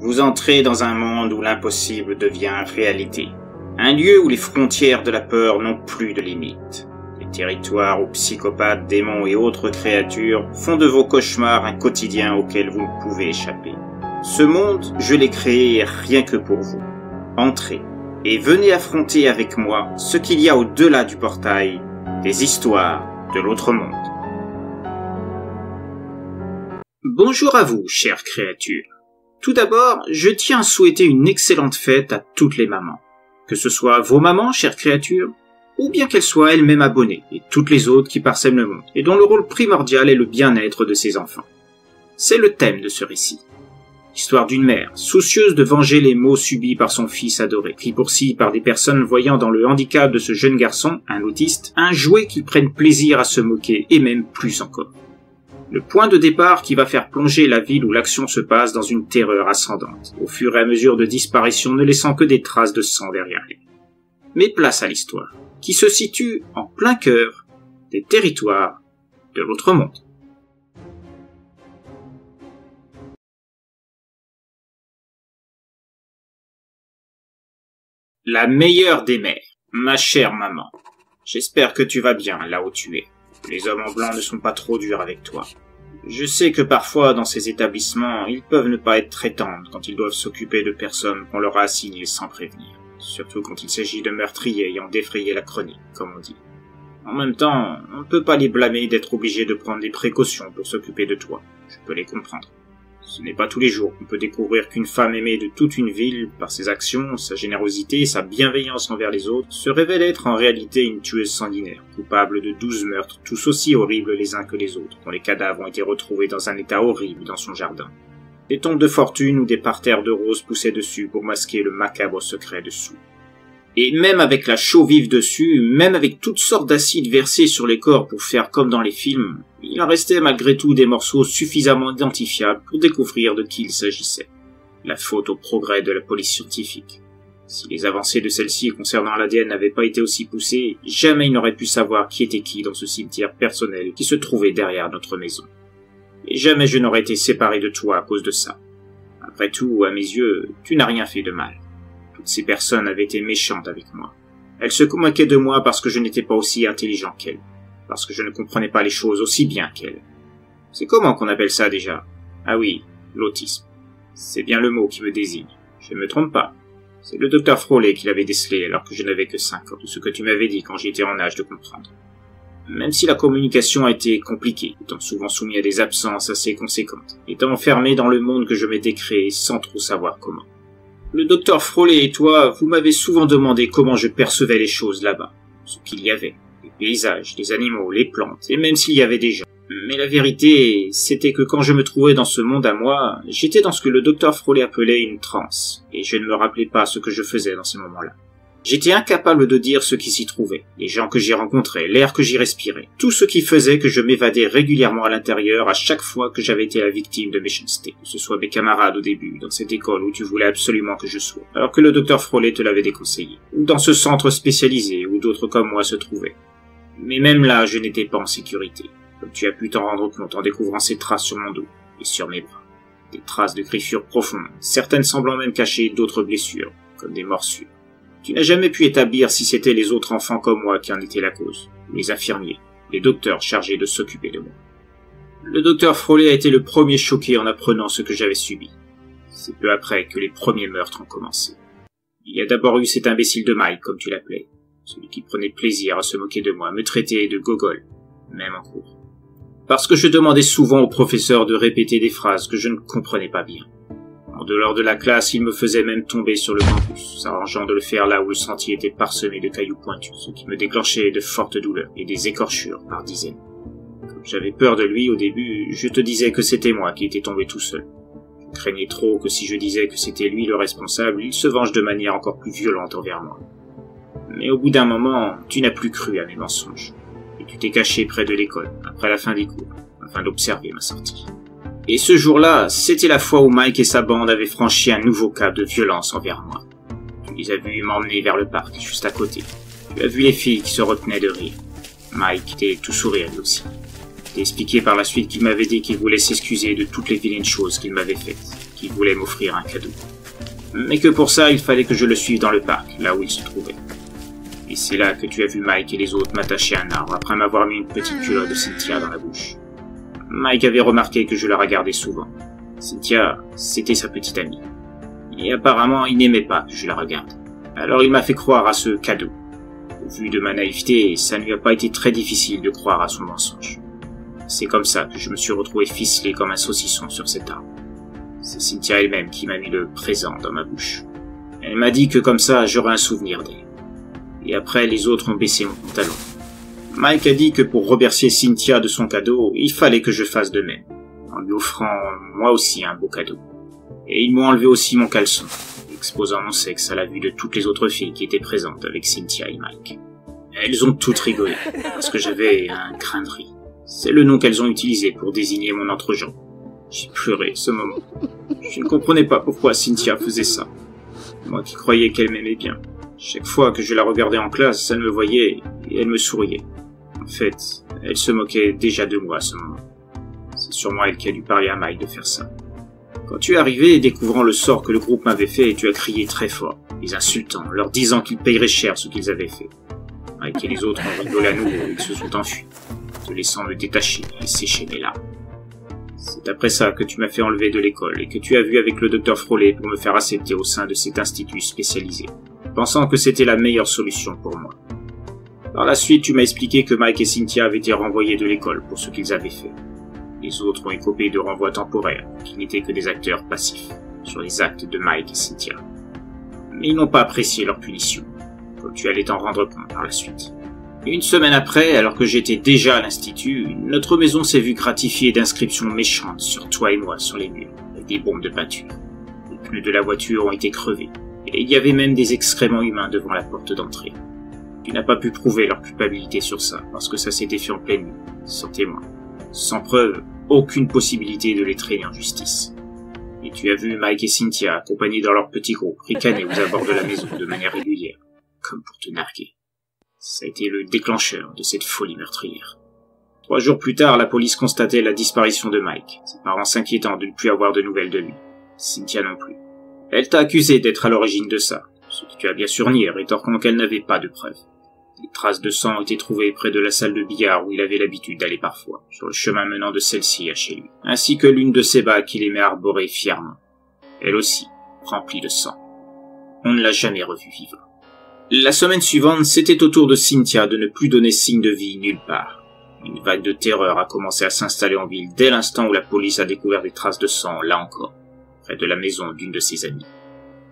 Vous entrez dans un monde où l'impossible devient réalité. Un lieu où les frontières de la peur n'ont plus de limites. Des territoires où psychopathes, démons et autres créatures font de vos cauchemars un quotidien auquel vous ne pouvez échapper. Ce monde, je l'ai créé rien que pour vous. Entrez et venez affronter avec moi ce qu'il y a au-delà du portail, des histoires de l'autre monde. Bonjour à vous, chères créatures. Tout d'abord, je tiens à souhaiter une excellente fête à toutes les mamans. Que ce soit vos mamans, chères créatures, ou bien qu'elles soient elles-mêmes abonnées, et toutes les autres qui parsèment le monde, et dont le rôle primordial est le bien-être de ses enfants. C'est le thème de ce récit. L'histoire d'une mère, soucieuse de venger les maux subis par son fils adoré, pris pour cible par des personnes voyant dans le handicap de ce jeune garçon, un autiste, un jouet qu'ils prennent plaisir à se moquer, et même plus encore. Le point de départ qui va faire plonger la ville où l'action se passe dans une terreur ascendante, au fur et à mesure de disparition ne laissant que des traces de sang derrière elle. Mais place à l'histoire, qui se situe en plein cœur des territoires de l'autre monde. La meilleure des mères, ma chère maman. J'espère que tu vas bien là où tu es. Les hommes en blanc ne sont pas trop durs avec toi. Je sais que parfois, dans ces établissements, ils peuvent ne pas être très tendres quand ils doivent s'occuper de personnes qu'on leur a assignées sans prévenir. Surtout quand il s'agit de meurtriers ayant défrayé la chronique, comme on dit. En même temps, on ne peut pas les blâmer d'être obligés de prendre des précautions pour s'occuper de toi. Je peux les comprendre. Ce n'est pas tous les jours qu'on peut découvrir qu'une femme aimée de toute une ville, par ses actions, sa générosité et sa bienveillance envers les autres, se révèle être en réalité une tueuse sanguinaire, coupable de 12 meurtres, tous aussi horribles les uns que les autres, dont les cadavres ont été retrouvés dans un état horrible dans son jardin. Des tombes de fortune ou des parterres de roses poussaient dessus pour masquer le macabre secret dessous. Et même avec la chaux vive dessus, même avec toutes sortes d'acides versés sur les corps pour faire comme dans les films, il en restait malgré tout des morceaux suffisamment identifiables pour découvrir de qui il s'agissait. La faute au progrès de la police scientifique. Si les avancées de celle-ci concernant l'ADN n'avaient pas été aussi poussées, jamais il n'aurait pu savoir qui était qui dans ce cimetière personnel qui se trouvait derrière notre maison. Et jamais je n'aurais été séparé de toi à cause de ça. Après tout, à mes yeux, tu n'as rien fait de mal. Toutes ces personnes avaient été méchantes avec moi. Elles se moquaient de moi parce que je n'étais pas aussi intelligent qu'elles, parce que je ne comprenais pas les choses aussi bien qu'elles. C'est comment qu'on appelle ça déjà? Ah oui, l'autisme. C'est bien le mot qui me désigne. Je ne me trompe pas. C'est le docteur Froley qui l'avait décelé alors que je n'avais que 5 ans, ce que tu m'avais dit quand j'étais en âge de comprendre. Même si la communication a été compliquée, étant souvent soumis à des absences assez conséquentes, étant enfermé dans le monde que je m'étais créé sans trop savoir comment. Le docteur Froley et toi, vous m'avez souvent demandé comment je percevais les choses là-bas, ce qu'il y avait, les paysages, les animaux, les plantes, et même s'il y avait des gens. Mais la vérité, c'était que quand je me trouvais dans ce monde à moi, j'étais dans ce que le docteur Froley appelait une transe, et je ne me rappelais pas ce que je faisais dans ces moments-là. J'étais incapable de dire ce qui s'y trouvait, les gens que j'y rencontrais, l'air que j'y respirais, tout ce qui faisait que je m'évadais régulièrement à l'intérieur à chaque fois que j'avais été la victime de méchanceté, que ce soit mes camarades au début, dans cette école où tu voulais absolument que je sois, alors que le docteur Froley te l'avait déconseillé, ou dans ce centre spécialisé où d'autres comme moi se trouvaient. Mais même là, je n'étais pas en sécurité, comme tu as pu t'en rendre compte en découvrant ces traces sur mon dos et sur mes bras. Des traces de griffures profondes, certaines semblant même cacher d'autres blessures, comme des morsures. Tu n'as jamais pu établir si c'était les autres enfants comme moi qui en étaient la cause, ou les infirmiers, les docteurs chargés de s'occuper de moi. Le docteur Froley a été le premier choqué en apprenant ce que j'avais subi. C'est peu après que les premiers meurtres ont commencé. Il y a d'abord eu cet imbécile de Mike, comme tu l'appelais, celui qui prenait plaisir à se moquer de moi, me traitait de gogol, même en cours. Parce que je demandais souvent au professeur de répéter des phrases que je ne comprenais pas bien. En dehors de la classe, il me faisait même tomber sur le campus, s'arrangeant de le faire là où le sentier était parsemé de cailloux pointus, ce qui me déclenchait de fortes douleurs et des écorchures par dizaines. Comme j'avais peur de lui au début, je te disais que c'était moi qui étais tombé tout seul. Je craignais trop que si je disais que c'était lui le responsable, il se venge de manière encore plus violente envers moi. Mais au bout d'un moment, tu n'as plus cru à mes mensonges, et tu t'es caché près de l'école, après la fin des cours, afin d'observer ma sortie. Et ce jour-là, c'était la fois où Mike et sa bande avaient franchi un nouveau cap de violence envers moi. Tu les as vus m'emmener vers le parc, juste à côté. Tu as vu les filles qui se retenaient de rire. Mike était tout sourire lui aussi. Il t'a expliqué par la suite qu'il m'avait dit qu'il voulait s'excuser de toutes les vilaines choses qu'il m'avait faites, qu'il voulait m'offrir un cadeau. Mais que pour ça, il fallait que je le suive dans le parc, là où il se trouvait. Et c'est là que tu as vu Mike et les autres m'attacher à un arbre après m'avoir mis une petite culotte de Cynthia dans la bouche. Mike avait remarqué que je la regardais souvent. Cynthia, c'était sa petite amie. Et apparemment, il n'aimait pas que je la regarde. Alors il m'a fait croire à ce cadeau. Au vu de ma naïveté, ça ne lui a pas été très difficile de croire à son mensonge. C'est comme ça que je me suis retrouvé ficelé comme un saucisson sur cet arbre. C'est Cynthia elle-même qui m'a mis le présent dans ma bouche. Elle m'a dit que comme ça, j'aurais un souvenir d'elle. Et après, les autres ont baissé mon pantalon. Mike a dit que pour remercier Cynthia de son cadeau, il fallait que je fasse de même, en lui offrant moi aussi un beau cadeau. Et ils m'ont enlevé aussi mon caleçon, exposant mon sexe à la vue de toutes les autres filles qui étaient présentes avec Cynthia et Mike. Elles ont toutes rigolé, parce que j'avais un grain de riz. C'est le nom qu'elles ont utilisé pour désigner mon entrejambe. J'ai pleuré ce moment. Je ne comprenais pas pourquoi Cynthia faisait ça. Moi qui croyais qu'elle m'aimait bien. Chaque fois que je la regardais en classe, elle me voyait et elle me souriait. En fait, elle se moquait déjà de moi à ce moment. C'est sûrement elle qui a dû parler à Mike de faire ça. Quand tu es arrivé, découvrant le sort que le groupe m'avait fait, tu as crié très fort, les insultant, leur disant qu'ils paieraient cher ce qu'ils avaient fait. Mike et les autres ont rigolé à nouveau et ils se sont enfuis, te laissant me détacher et sécher mes larmes. C'est après ça que tu m'as fait enlever de l'école et que tu as vu avec le docteur Frollet pour me faire accepter au sein de cet institut spécialisé, pensant que c'était la meilleure solution pour moi. Par la suite, tu m'as expliqué que Mike et Cynthia avaient été renvoyés de l'école pour ce qu'ils avaient fait. Les autres ont écopé de renvoi temporaire, qui n'étaient que des acteurs passifs, sur les actes de Mike et Cynthia. Mais ils n'ont pas apprécié leur punition, comme tu allais t'en rendre compte par la suite. Une semaine après, alors que j'étais déjà à l'institut, notre maison s'est vue gratifiée d'inscriptions méchantes sur toi et moi sur les murs, avec des bombes de peinture. Les pneus de la voiture ont été crevés, et il y avait même des excréments humains devant la porte d'entrée. Tu n'as pas pu prouver leur culpabilité sur ça, parce que ça s'était fait en pleine nuit, sans témoin. Sans preuve, aucune possibilité de les traîner en justice. Et tu as vu Mike et Cynthia accompagnés dans leur petit groupe, ricaner aux abords de la maison de manière régulière, comme pour te narguer. Ça a été le déclencheur de cette folie meurtrière. 3 jours plus tard, la police constatait la disparition de Mike, ses parents s'inquiétant de ne plus avoir de nouvelles de lui. Cynthia non plus. Elle t'a accusé d'être à l'origine de ça, ce que tu as bien sûr nié, rétorquant qu'elle n'avait pas de preuves. Des traces de sang ont été trouvées près de la salle de billard où il avait l'habitude d'aller parfois, sur le chemin menant de celle-ci à chez lui, ainsi que l'une de ses bagues qu'il aimait arborer fièrement. Elle aussi, remplie de sang. On ne l'a jamais revue vivre. La semaine suivante, c'était au tour de Cynthia de ne plus donner signe de vie nulle part. Une vague de terreur a commencé à s'installer en ville dès l'instant où la police a découvert des traces de sang, là encore, près de la maison d'une de ses amies.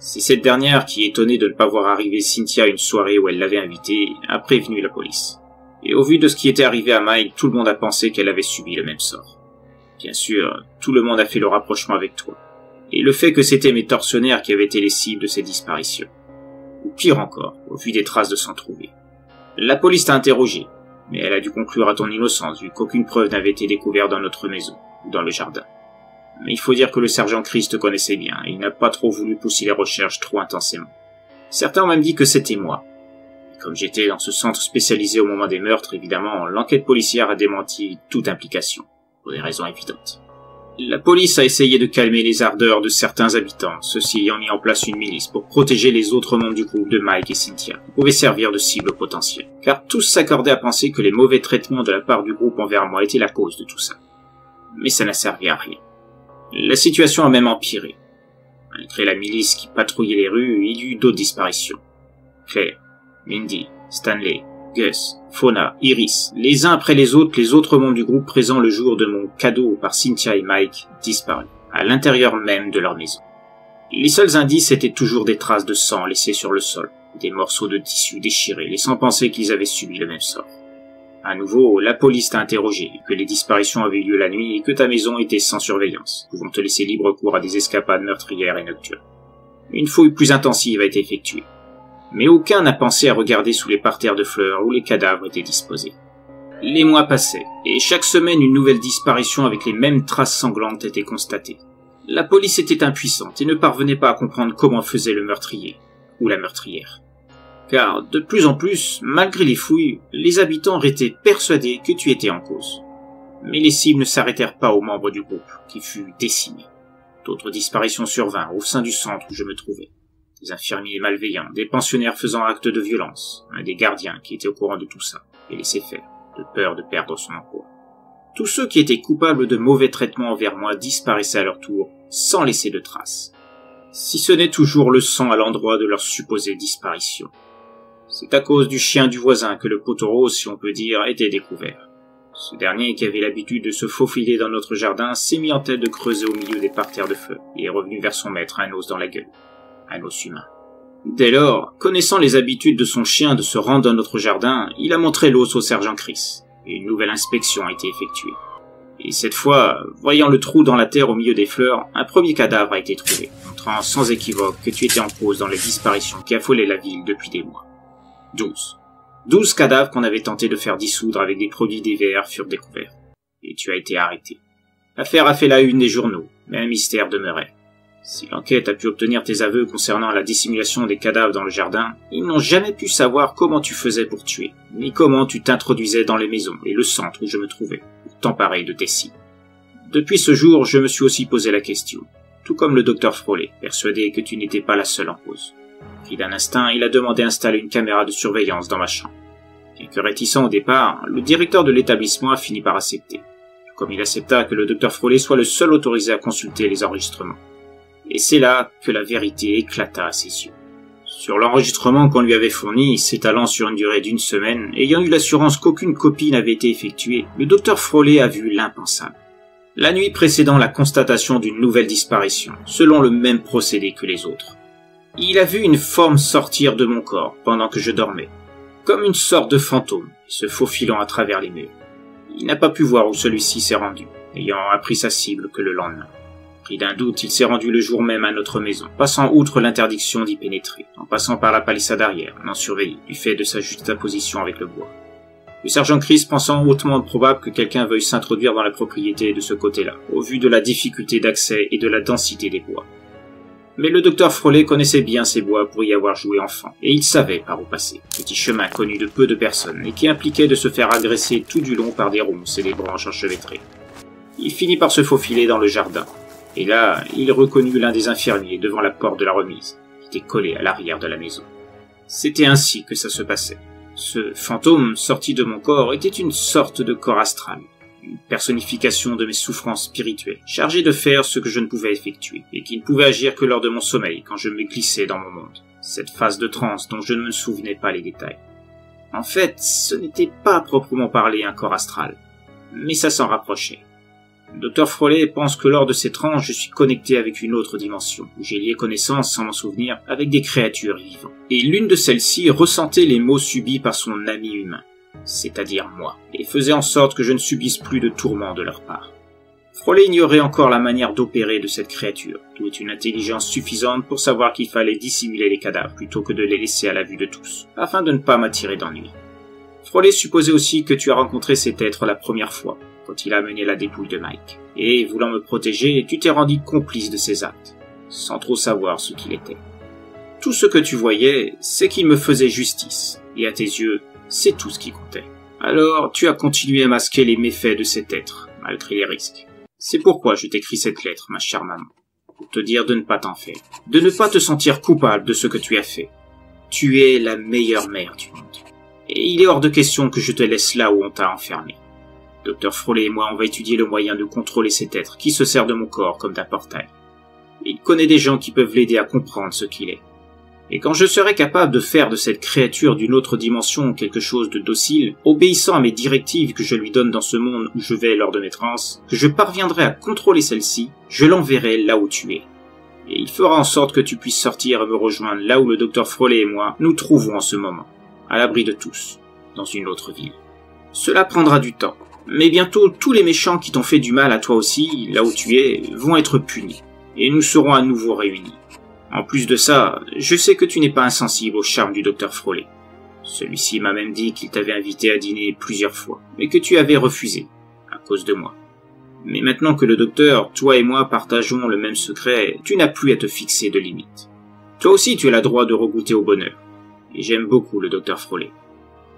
C'est cette dernière qui, étonnée de ne pas voir arriver Cynthia à une soirée où elle l'avait invitée, a prévenu la police. Et au vu de ce qui était arrivé à Mike, tout le monde a pensé qu'elle avait subi le même sort. Bien sûr, tout le monde a fait le rapprochement avec toi. Et le fait que c'était mes tortionnaires qui avaient été les cibles de ces disparitions. Ou pire encore, au vu des traces de sang trouvées. La police t'a interrogé, mais elle a dû conclure à ton innocence vu qu'aucune preuve n'avait été découverte dans notre maison, ou dans le jardin. Mais il faut dire que le sergent Chris te connaissait bien, et il n'a pas trop voulu pousser les recherches trop intensément. Certains ont même dit que c'était moi. Et comme j'étais dans ce centre spécialisé au moment des meurtres, évidemment, l'enquête policière a démenti toute implication, pour des raisons évidentes. La police a essayé de calmer les ardeurs de certains habitants, ceux-ci ayant mis en place une milice pour protéger les autres membres du groupe de Mike et Cynthia, qui pouvaient servir de cible potentielle, car tous s'accordaient à penser que les mauvais traitements de la part du groupe envers moi étaient la cause de tout ça. Mais ça n'a servi à rien. La situation a même empiré. Malgré la milice qui patrouillait les rues, il y eut d'autres disparitions. Claire, Mindy, Stanley, Gus, Fauna, Iris, les uns après les autres membres du groupe présents le jour de mon cadeau par Cynthia et Mike disparus, à l'intérieur même de leur maison. Les seuls indices étaient toujours des traces de sang laissées sur le sol, des morceaux de tissu déchirés, laissant penser qu'ils avaient subi le même sort. À nouveau, la police t'a interrogé, que les disparitions avaient eu lieu la nuit et que ta maison était sans surveillance, pouvant te laisser libre cours à des escapades meurtrières et nocturnes. Une fouille plus intensive a été effectuée. Mais aucun n'a pensé à regarder sous les parterres de fleurs où les cadavres étaient disposés. Les mois passaient, et chaque semaine une nouvelle disparition avec les mêmes traces sanglantes était constatée. La police était impuissante et ne parvenait pas à comprendre comment faisait le meurtrier, ou la meurtrière. Car, de plus en plus, malgré les fouilles, les habitants étaient persuadés que tu étais en cause. Mais les cibles ne s'arrêtèrent pas aux membres du groupe, qui fut décimé. D'autres disparitions survinrent au sein du centre où je me trouvais. Des infirmiers malveillants, des pensionnaires faisant acte de violence, un des gardiens qui était au courant de tout ça, et laissait faire, de peur de perdre son emploi. Tous ceux qui étaient coupables de mauvais traitements envers moi disparaissaient à leur tour, sans laisser de traces. Si ce n'est toujours le sang à l'endroit de leur supposée disparition. C'est à cause du chien du voisin que le poteau rose, si on peut dire, était découvert. Ce dernier, qui avait l'habitude de se faufiler dans notre jardin, s'est mis en tête de creuser au milieu des parterres de feu, et est revenu vers son maître, un os dans la gueule. Un os humain. Dès lors, connaissant les habitudes de son chien de se rendre dans notre jardin, il a montré l'os au sergent Chris, et une nouvelle inspection a été effectuée. Et cette fois, voyant le trou dans la terre au milieu des fleurs, un premier cadavre a été trouvé, montrant sans équivoque que tu étais en cause dans les disparitions qui affolaient la ville depuis des mois. 12 cadavres qu'on avait tenté de faire dissoudre avec des produits divers furent découverts. Et tu as été arrêté. L'affaire a fait la une des journaux, mais un mystère demeurait. Si l'enquête a pu obtenir tes aveux concernant la dissimulation des cadavres dans le jardin, ils n'ont jamais pu savoir comment tu faisais pour tuer, ni comment tu t'introduisais dans les maisons et le centre où je me trouvais, pour t'emparer de tes cibles. Depuis ce jour, je me suis aussi posé la question, tout comme le docteur Froley, persuadé que tu n'étais pas la seule en cause. Pris d'un instinct, il a demandé d'installer une caméra de surveillance dans ma chambre. Bien que réticent au départ, le directeur de l'établissement a fini par accepter, comme il accepta que le docteur Froley soit le seul autorisé à consulter les enregistrements. Et c'est là que la vérité éclata à ses yeux. Sur l'enregistrement qu'on lui avait fourni, s'étalant sur une durée d'1 semaine, ayant eu l'assurance qu'aucune copie n'avait été effectuée, le docteur Froley a vu l'impensable. La nuit précédant la constatation d'une nouvelle disparition, selon le même procédé que les autres. Il a vu une forme sortir de mon corps pendant que je dormais, comme une sorte de fantôme, se faufilant à travers les murs. Il n'a pas pu voir où celui-ci s'est rendu, ayant appris sa cible que le lendemain. Pris d'un doute, il s'est rendu le jour même à notre maison, passant outre l'interdiction d'y pénétrer, en passant par la palissade arrière, non surveillée, du fait de sa juxtaposition avec le bois. Le sergent Chris pensant hautement probable que quelqu'un veuille s'introduire dans la propriété de ce côté-là, au vu de la difficulté d'accès et de la densité des bois. Mais le docteur Froley connaissait bien ces bois pour y avoir joué enfant, et il savait par où passer. Petit chemin connu de peu de personnes, et qui impliquait de se faire agresser tout du long par des ronces et des branches enchevêtrées. Il finit par se faufiler dans le jardin. Et là, il reconnut l'un des infirmiers devant la porte de la remise, qui était collée à l'arrière de la maison. C'était ainsi que ça se passait. Ce fantôme sorti de mon corps était une sorte de corps astral, une personnification de mes souffrances spirituelles, chargée de faire ce que je ne pouvais effectuer, et qui ne pouvait agir que lors de mon sommeil quand je me glissais dans mon monde. Cette phase de transe dont je ne me souvenais pas les détails. En fait, ce n'était pas proprement parlé un corps astral, mais ça s'en rapprochait. Le Dr Froley pense que lors de ces transes, je suis connecté avec une autre dimension, où j'ai lié connaissance, sans m'en souvenir, avec des créatures vivantes. Et l'une de celles-ci ressentait les maux subis par son ami humain, c'est-à-dire moi, et faisait en sorte que je ne subisse plus de tourments de leur part. Froley ignorait encore la manière d'opérer de cette créature, d'où est une intelligence suffisante pour savoir qu'il fallait dissimuler les cadavres plutôt que de les laisser à la vue de tous, afin de ne pas m'attirer d'ennui. Froley supposait aussi que tu as rencontré cet être la première fois, quand il a amené la dépouille de Mike. Et, voulant me protéger, tu t'es rendu complice de ses actes, sans trop savoir ce qu'il était. Tout ce que tu voyais, c'est qu'il me faisait justice, et à tes yeux, c'est tout ce qui comptait. Alors, tu as continué à masquer les méfaits de cet être, malgré les risques. C'est pourquoi je t'écris cette lettre, ma chère maman, pour te dire de ne pas t'en faire, de ne pas te sentir coupable de ce que tu as fait. Tu es la meilleure mère du monde. Et il est hors de question que je te laisse là où on t'a enfermé. Dr Froley et moi, on va étudier le moyen de contrôler cet être qui se sert de mon corps comme d'un portail. Il connaît des gens qui peuvent l'aider à comprendre ce qu'il est. Et quand je serai capable de faire de cette créature d'une autre dimension quelque chose de docile, obéissant à mes directives que je lui donne dans ce monde où je vais lors de mes transes, que je parviendrai à contrôler celle-ci, je l'enverrai là où tu es. Et il fera en sorte que tu puisses sortir et me rejoindre là où le Dr Froley et moi nous trouvons en ce moment, à l'abri de tous, dans une autre ville. Cela prendra du temps. Mais bientôt, tous les méchants qui t'ont fait du mal à toi aussi, là où tu es, vont être punis, et nous serons à nouveau réunis. En plus de ça, je sais que tu n'es pas insensible au charme du Dr Froley. Celui-ci m'a même dit qu'il t'avait invité à dîner plusieurs fois, mais que tu avais refusé, à cause de moi. Mais maintenant que le docteur, toi et moi partageons le même secret, tu n'as plus à te fixer de limites. Toi aussi tu as le droit de regoûter au bonheur, et j'aime beaucoup le Dr Froley.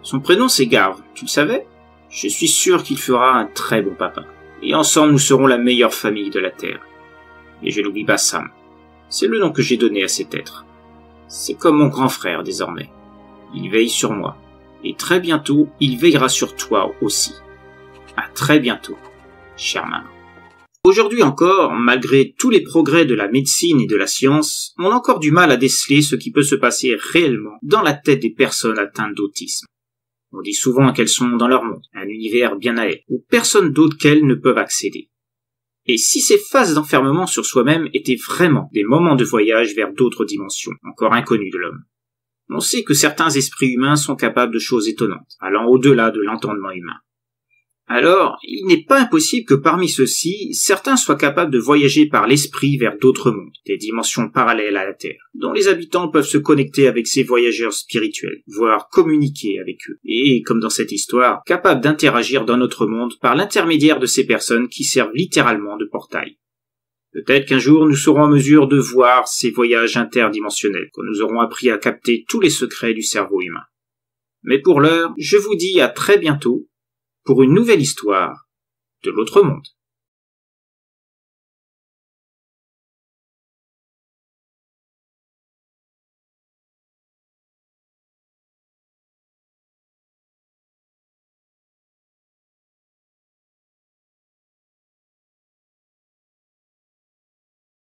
Son prénom c'est Garve, tu le savais ? Je suis sûr qu'il fera un très bon papa. Et ensemble, nous serons la meilleure famille de la Terre. Et je n'oublie pas Sam. C'est le nom que j'ai donné à cet être. C'est comme mon grand frère désormais. Il veille sur moi. Et très bientôt, il veillera sur toi aussi. À très bientôt, cher maman. Aujourd'hui encore, malgré tous les progrès de la médecine et de la science, on a encore du mal à déceler ce qui peut se passer réellement dans la tête des personnes atteintes d'autisme. On dit souvent qu'elles sont dans leur monde, un univers bien à elles, où personne d'autre qu'elles ne peuvent accéder. Et si ces phases d'enfermement sur soi-même étaient vraiment des moments de voyage vers d'autres dimensions, encore inconnues de l'homme? On sait que certains esprits humains sont capables de choses étonnantes, allant au-delà de l'entendement humain. Alors, il n'est pas impossible que parmi ceux-ci, certains soient capables de voyager par l'esprit vers d'autres mondes, des dimensions parallèles à la Terre, dont les habitants peuvent se connecter avec ces voyageurs spirituels, voire communiquer avec eux, et, comme dans cette histoire, capables d'interagir dans notre monde par l'intermédiaire de ces personnes qui servent littéralement de portail. Peut-être qu'un jour nous serons en mesure de voir ces voyages interdimensionnels, quand nous aurons appris à capter tous les secrets du cerveau humain. Mais pour l'heure, je vous dis à très bientôt, pour une nouvelle histoire de l'autre monde.